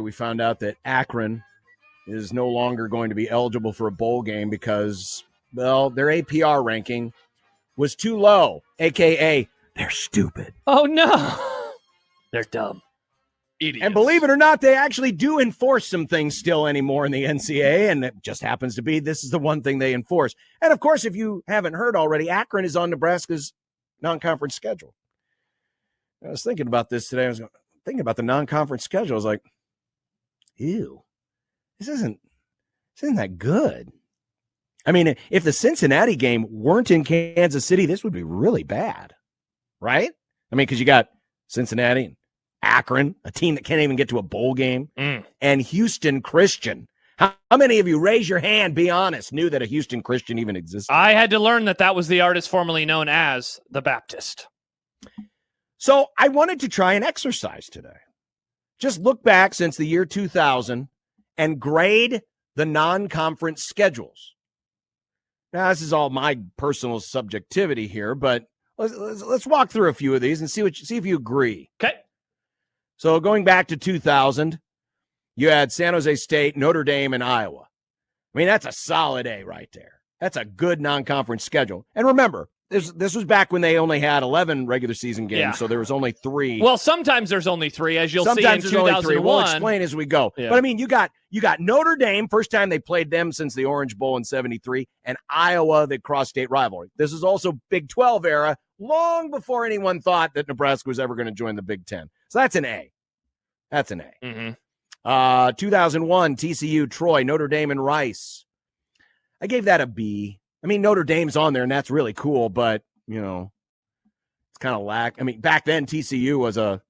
we found out that Akron is no longer going to be eligible for a bowl game because, well, their APR ranking was too low, a.k.a. they're stupid. Oh, no. They're dumb. Idiots. And believe it or not, they actually do enforce some things still anymore in the NCAA, and it just happens to be this is the one thing they enforce. And, of course, if you haven't heard already, Akron is on Nebraska's non-conference schedule. I was thinking about this today. I was thinking about the non-conference schedule. I was like, ew, this isn't that good. I mean, if the Cincinnati game weren't in Kansas City, this would be really bad, right? I mean, because you got Cincinnati and Akron, a team that can't even get to a bowl game, and Houston Christian. How many of you, raise your hand, be honest, knew that a Houston Christian even existed? I had to learn that was the artist formerly known as the Baptist. So I wanted to try an exercise today. Just look back since the year 2000 and grade the non-conference schedules. Now, this is all my personal subjectivity here, but let's walk through a few of these and see if you agree. Okay. So going back to 2000, you had San Jose State, Notre Dame, and Iowa. I mean, that's a solid A right there. That's a good non-conference schedule. And remember, this was back when they only had 11 regular season games, so there was only 3. Well, sometimes there's only 3, as you'll sometimes see in 2001. We'll explain as we go. Yeah. But, I mean, you got Notre Dame, first time they played them since the Orange Bowl in 73, and Iowa, the cross-state rivalry. This is also Big 12 era, long before anyone thought that Nebraska was ever going to join the Big 10. So that's an A. That's an A. Mm-hmm. 2001, TCU, Troy, Notre Dame, and Rice. I gave that a B. I mean, Notre Dame's on there, and that's really cool, but, you know, it's kind of I mean, back then, TCU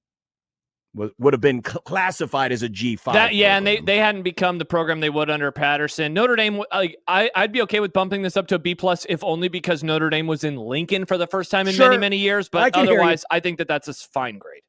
would have been classified as a G5. And they hadn't become the program they would under Patterson. Notre Dame, I'd be okay with bumping this up to a B+, if only because Notre Dame was in Lincoln for the first time in many years, but otherwise, I think that's a fine grade.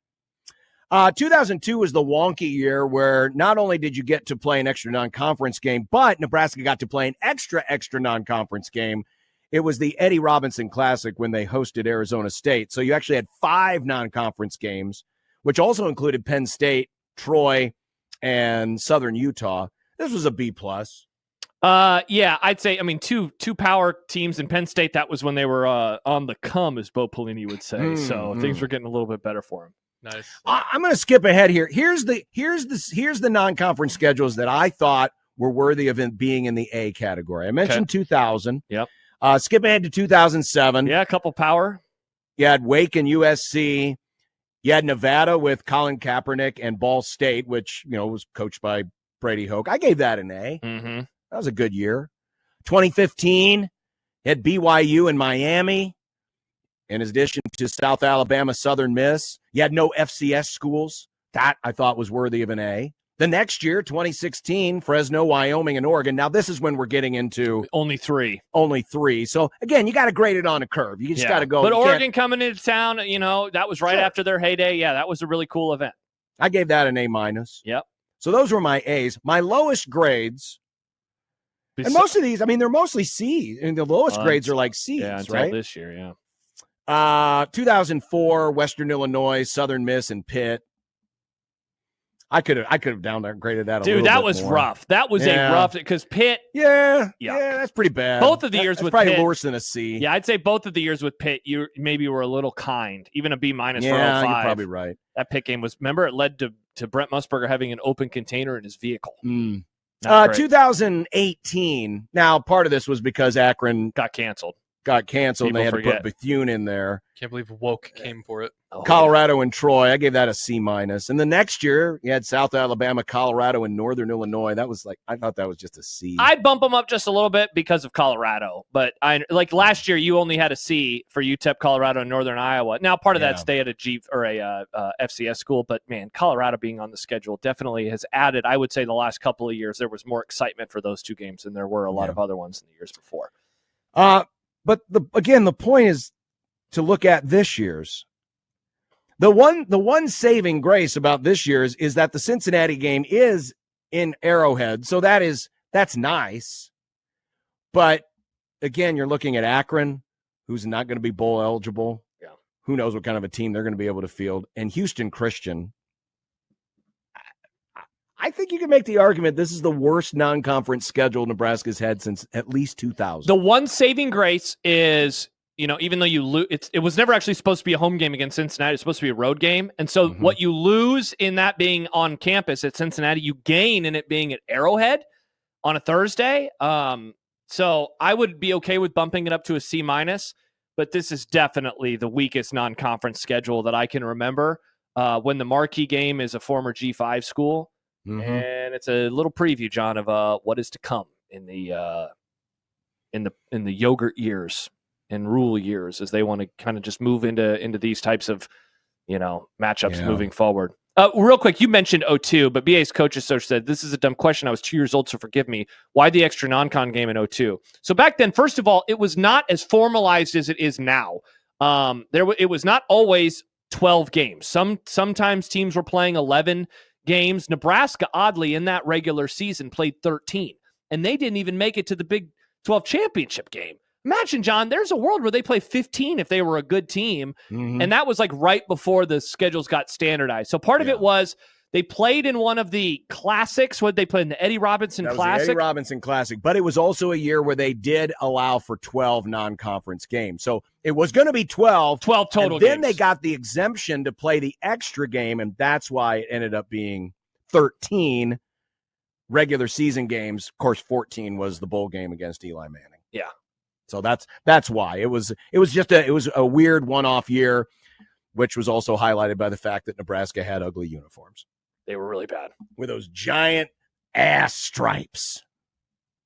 2002 was the wonky year where not only did you get to play an extra non-conference game, but Nebraska got to play an extra non-conference game. It was the Eddie Robinson Classic when they hosted Arizona State. So you actually had 5 non-conference games, which also included Penn State, Troy, and Southern Utah. This was a B+. Yeah, I'd say, I mean, two power teams in Penn State. That was when they were on the come, as Bo Pelini would say. So things were getting a little bit better for him. Nice. I'm going to skip ahead here. Here's the non-conference schedules that I thought were worthy of being in the A category. I mentioned 2000. Yep. Skip ahead to 2007. Yeah, a couple power. You had Wake and USC. You had Nevada with Colin Kaepernick and Ball State, which, you know, was coached by Brady Hoke. I gave that an A. Mm-hmm. That was a good year. 2015, you had BYU and Miami. In addition to South Alabama, Southern Miss, you had no FCS schools. That I thought was worthy of an A. The next year, 2016, Fresno, Wyoming, and Oregon. Now, this is when we're getting into only 3. So, again, you got to grade it on a curve. You just got to go. But Oregon coming into town, you know, that was right after their heyday. Yeah, that was a really cool event. I gave that an A-. Yep. So those were my A's. My lowest grades, and most of these, I mean, they're mostly C's. And the lowest grades are like C's, until right? This year, yeah. 2004, Western Illinois, Southern Miss, and Pitt. I could have downgraded that a little bit. Dude, that was more. rough. That was a rough, because Pitt. Yeah, that's pretty bad. Both of the years with probably Pitt, worse than a C. Yeah, I'd say both of the years with Pitt, you maybe were a little kind. Even a B- for 05. Yeah, you're probably right. That Pitt game was, remember, it led to Brent Musburger having an open container in his vehicle. 2018. Now, part of this was because Akron got canceled. And they had to put Bethune in there. Can't believe Woke came for it. Colorado and Troy, I gave that a C-. And the next year, you had South Alabama, Colorado, and Northern Illinois. That was I thought that was just a C. I'd bump them up just a little bit because of Colorado. But last year, you only had a C for UTEP, Colorado, and Northern Iowa. Now, part of that stay at a G or a FCS school. But, man, Colorado being on the schedule definitely has added, I would say, the last couple of years, there was more excitement for those two games than there were a lot of other ones in the years before. But the point is to look at this year's. The one saving grace about this year's is that the Cincinnati game is in Arrowhead, so that's nice. But again, you're looking at Akron, who's not going to be bowl eligible. Yeah. Who knows what kind of a team they're going to be able to field? And Houston Christian. I think you can make the argument this is the worst non-conference schedule Nebraska's had since at least 2000. The one saving grace is, even though you lose, it was never actually supposed to be a home game against Cincinnati. It's supposed to be a road game. And so what you lose in that being on campus at Cincinnati, you gain in it being at Arrowhead on a Thursday. So I would be okay with bumping it up to a C-, but this is definitely the weakest non-conference schedule that I can remember. When the marquee game is a former G5 school. And it's a little preview, John, of what is to come in the yogurt years and rule years as they want to kind of just move into these types of matchups moving forward. Real quick, you mentioned 02, but BA's coach associate said this is a dumb question. I was 2 years old, so forgive me. Why the extra non-con game in 02? So back then, first of all, it was not as formalized as it is now. It was not always 12 games. Sometimes teams were playing 11 games. Nebraska, oddly, in that regular season played 13, and they didn't even make it to the Big 12 championship game. Imagine, John, there's a world where they play 15 if they were a good team, and that was like right before the schedules got standardized. So part of it was they played in one of the classics. What they played in the Eddie Robinson Classic? The Eddie Robinson Classic, but it was also a year where they did allow for 12 non-conference games. So it was going to be 12 total and then games. They got the exemption to play the extra game, and that's why it ended up being 13 regular season games. Of course, 14 was the bowl game against Eli Manning. Yeah. So that's why it was a weird one-off year, which was also highlighted by the fact that Nebraska had ugly uniforms. They were really bad with those giant ass stripes.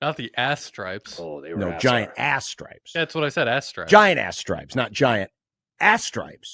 Not the ass stripes. Oh, they were giant ass stripes. That's what I said, ass stripes. Giant ass stripes, not giant ass stripes.